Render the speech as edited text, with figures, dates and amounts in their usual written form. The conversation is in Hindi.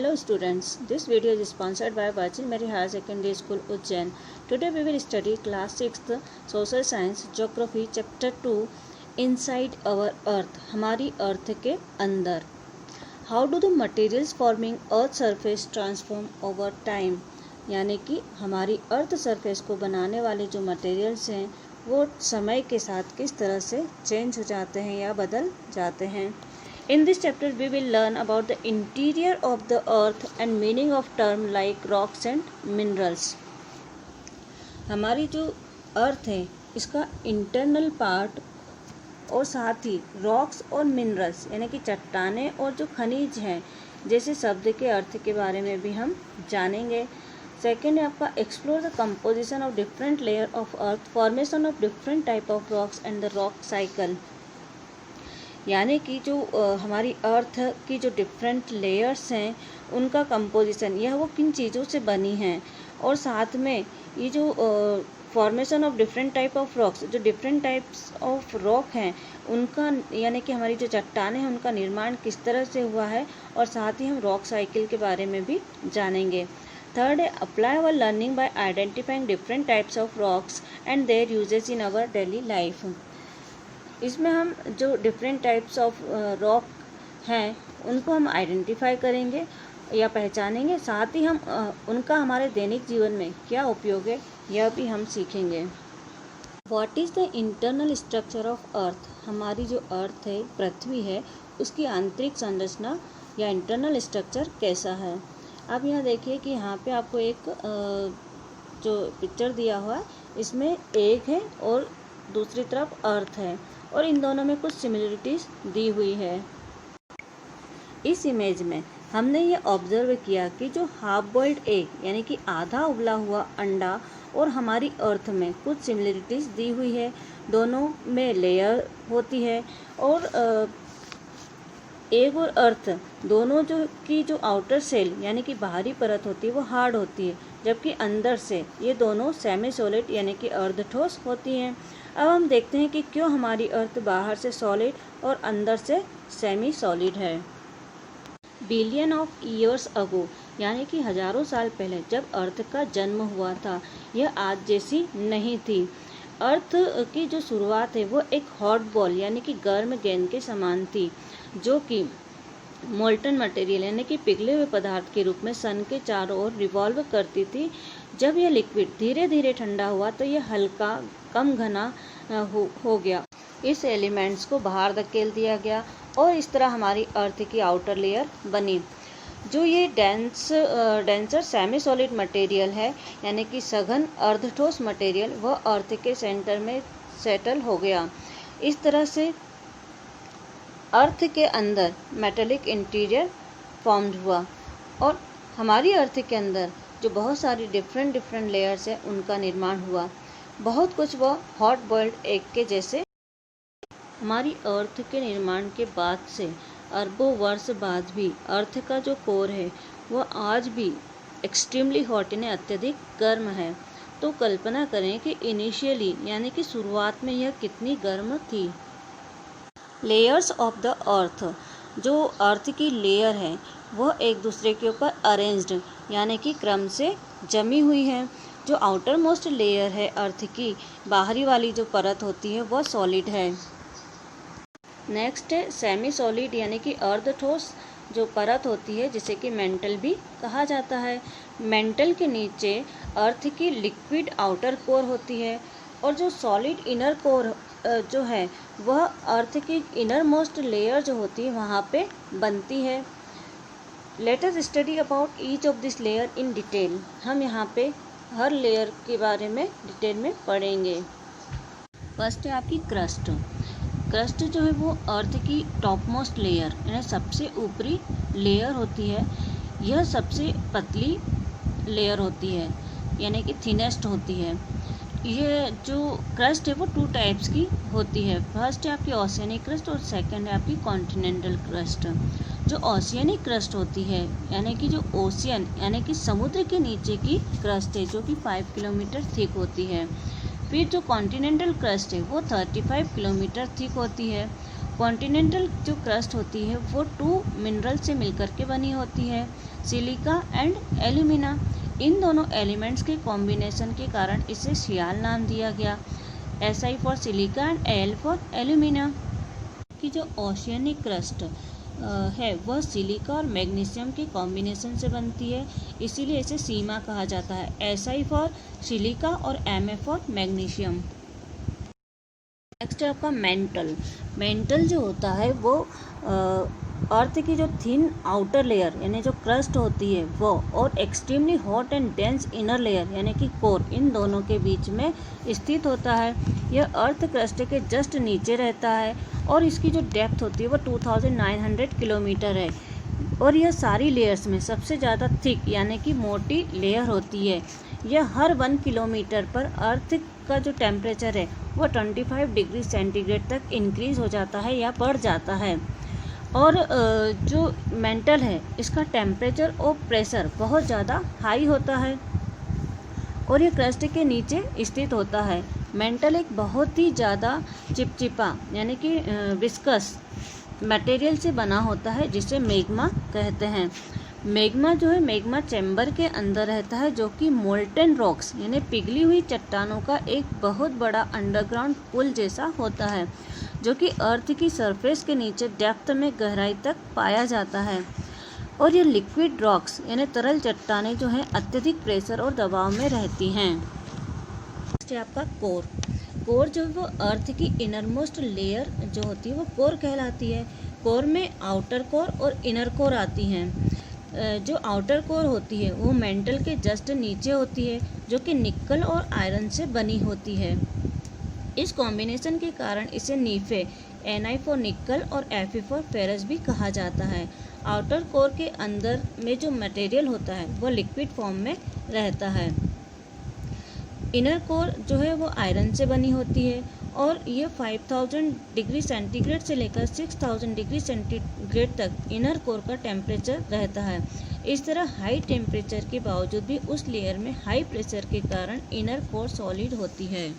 Hello students, this video is sponsored by Virgin Mary Higher Secondary School Ujjain. Today we will study class 6th Social Science Geography Chapter 2 Inside Our Earth, हमारी अर्थ के अंदर. How do the materials forming Earth surface transform over time? यानी कि हमारी अर्थ सरफेस को बनाने वाले जो मटेरियल्स हैं वो समय के साथ किस तरह से चेंज हो जाते हैं या बदल जाते हैं. In this chapter we will learn about the interior of the earth and meaning of term like rocks and minerals. हमारी जो अर्थ है इसका इंटरनल पार्ट और साथ ही रॉक्स और मिनरल्स यानी कि चट्टानें और जो खनिज हैं जैसे शब्द के अर्थ के बारे में भी हम जानेंगे. सेकेंड है आपका explore the composition of different layer of earth, formation of different type of rocks and the rock cycle. यानी कि जो हमारी अर्थ की जो डिफरेंट लेयर्स हैं उनका कंपोजिशन यह वो किन चीज़ों से बनी हैं और साथ में ये जो formation of different type of rocks, जो डिफरेंट टाइप्स ऑफ रॉक हैं उनका यानी कि हमारी जो चट्टानें हैं उनका निर्माण किस तरह से हुआ है और साथ ही हम रॉक साइकिल के बारे में भी जानेंगे. थर्ड है apply our learning by identifying different types of rocks and their uses in our daily life. इसमें हम जो डिफरेंट टाइप्स ऑफ रॉक हैं उनको हम आइडेंटिफाई करेंगे या पहचानेंगे, साथ ही हम उनका हमारे दैनिक जीवन में क्या उपयोग है यह भी हम सीखेंगे. What is the internal structure of earth. हमारी जो अर्थ है, पृथ्वी है, उसकी आंतरिक संरचना या इंटरनल स्ट्रक्चर कैसा है. आप यहाँ देखिए कि यहाँ पे आपको एक जो पिक्चर दिया हुआ है इसमें एग है और दूसरी तरफ अर्थ है और इन दोनों में कुछ सिमिलरिटीज़ दी हुई है. इस इमेज में हमने ये ऑब्जर्व किया कि जो हाफ बॉइल्ड एग यानी कि आधा उबला हुआ अंडा और हमारी अर्थ में कुछ सिमिलरिटीज़ दी हुई है. दोनों में लेयर होती है और एग और अर्थ दोनों जो आउटर सेल यानी कि बाहरी परत होती है वो हार्ड होती है, जबकि अंदर से ये दोनों सेमी सॉलिड यानी कि अर्धठोस होती हैं. अब हम देखते हैं कि क्यों हमारी अर्थ बाहर से सॉलिड और अंदर से सेमी सॉलिड है. बिलियन ऑफ ईयर्स अगो यानी कि हजारों साल पहले जब अर्थ का जन्म हुआ था यह आज जैसी नहीं थी. अर्थ की जो शुरुआत है वो एक हॉट बॉल यानी कि गर्म गेंद के समान थी जो कि मोल्टन मटेरियल यानी कि पिघले हुए पदार्थ के रूप में सन के चारों ओर रिवॉल्व करती थी. जब यह लिक्विड धीरे धीरे ठंडा हुआ तो यह हल्का कम घना हो गया. इस एलिमेंट्स को बाहर धकेल दिया गया और इस तरह हमारी अर्थ की आउटर लेयर बनी. जो ये डेंसर सेमी सॉलिड मटेरियल है यानी कि सघन अर्धठोस मटेरियल वह अर्थ के सेंटर में सेटल हो गया. इस तरह से अर्थ के अंदर मेटेलिक इंटीरियर फॉर्म्ड हुआ और हमारी अर्थ के अंदर जो बहुत सारी डिफरेंट लेयर्स हैं उनका निर्माण हुआ. बहुत कुछ वह हॉट बॉइल्ड एग के जैसे. हमारी अर्थ के निर्माण के बाद से अरबों वर्ष बाद भी अर्थ का जो कोर है वह आज भी एक्सट्रीमली हॉट यानी अत्यधिक गर्म है. तो कल्पना करें कि इनिशियली यानी कि शुरुआत में यह कितनी गर्म थी. Layers of the earth. जो अर्थ की लेयर है वह एक दूसरे के ऊपर अरेंज्ड यानी कि क्रम से जमी हुई है. जो आउटर मोस्ट लेयर है अर्थ की बाहरी वाली जो परत होती है वह सॉलिड है. नेक्स्ट है सेमी सॉलिड यानी कि अर्धठोस जो परत होती है जिसे कि मेंटल भी कहा जाता है. मेंटल के नीचे अर्थ की लिक्विड आउटर कोर होती है और जो सॉलिड इनर कोर जो है वह अर्थ की इनर मोस्ट लेयर जो होती है वहाँ पे बनती है. Let us study about each of this layer in detail. हम यहाँ पे हर लेयर के बारे में डिटेल में पढ़ेंगे. फर्स्ट है आपकी क्रस्ट. क्रस्ट जो है वो अर्थ की टॉप मोस्ट लेयर यानी सबसे ऊपरी लेयर होती है. यह सबसे पतली लेयर होती है यानी कि थिनेस्ट होती है. ये जो क्रस्ट है वो 2 टाइप्स की होती है. फर्स्ट है आपकी ओशियनिक क्रस्ट और सेकंड है आपकी कॉन्टिनेंटल क्रस्ट. जो ओशियनिक क्रस्ट होती है यानी कि जो ओशियन यानी कि समुद्र के नीचे की क्रस्ट है जो कि 5 किलोमीटर थिक होती है. फिर जो कॉन्टिनेंटल क्रस्ट है वो 35 किलोमीटर थिक होती है. कॉन्टिनेंटल जो क्रस्ट होती है वो 2 मिनरल से मिलकर के बनी होती है सिलिका एंड एल्यूमिना। इन दोनों एलिमेंट्स के कॉम्बिनेशन के कारण इसे सियाल नाम दिया गया। Si for silica and Al for alumina. की जो ओशियनिक क्रस्ट है वह सिलिका और मैग्नीशियम के कॉम्बिनेशन से बनती है, इसीलिए इसे सीमा कहा जाता है। Si फॉर सिलिका और Ma फॉर मैग्नीशियम। नेक्स्ट है आपका मेंटल। मेंटल जो होता है वो अर्थ की जो थिन आउटर लेयर यानी जो क्रस्ट होती है वो, और extremely hot and dense inner layer यानी कि कोर, इन दोनों के बीच में स्थित होता है। यह अर्थ क्रस्ट के जस्ट नीचे रहता है और इसकी जो डेप्थ होती है वो 2900 किलोमीटर है। और यह सारी लेयर्स में सबसे ज़्यादा थिक यानी कि मोटी लेयर होती है। यह हर 1 किलोमीटर पर अर्थ का जो टेम्परेचर है वो 25 डिग्री सेंटीग्रेड तक इंक्रीज हो जाता है या बढ़ जाता है। और जो मेंटल है इसका टेम्परेचर और प्रेशर बहुत ज़्यादा हाई होता है और ये क्रस्ट के नीचे स्थित होता है। मेंटल एक बहुत ही ज़्यादा चिपचिपा यानी कि विस्कस मटेरियल से बना होता है जिसे मैग्मा कहते हैं। मैग्मा जो है मैग्मा चैम्बर के अंदर रहता है, जो कि मोल्टन रॉक्स यानी पिघली हुई चट्टानों का एक बहुत बड़ा अंडरग्राउंड पुल जैसा होता है, जो कि अर्थ की सरफेस के नीचे डेप्थ में गहराई तक पाया जाता है। और ये लिक्विड रॉक्स यानी तरल चट्टानें जो हैं अत्यधिक प्रेशर और दबाव में रहती हैं। नेक्स्ट है आपका कोर। कोर जो वो अर्थ की इनरमोस्ट लेयर जो होती है वो कोर कहलाती है। कोर में आउटर कोर और इनर कोर आती हैं। जो आउटर कोर होती है वो मेंटल के जस्ट नीचे होती है, जो कि निकल और आयरन से बनी होती है। इस कॉम्बिनेशन के कारण इसे नीफे Ni फॉर निकल और Fe फॉर फेरस भी कहा जाता है। आउटर कोर के अंदर में जो मटेरियल होता है वो लिक्विड फॉर्म में रहता है। इनर कोर जो है वो आयरन से बनी होती है और ये 5000 डिग्री सेंटीग्रेड से लेकर 6000 डिग्री सेंटीग्रेड तक इनर कोर का टेम्परेचर रहता है। इस तरह हाई टेम्परेचर के बावजूद भी उस लेयर में हाई प्रेशर के कारण इनर कोर सॉलिड होती है।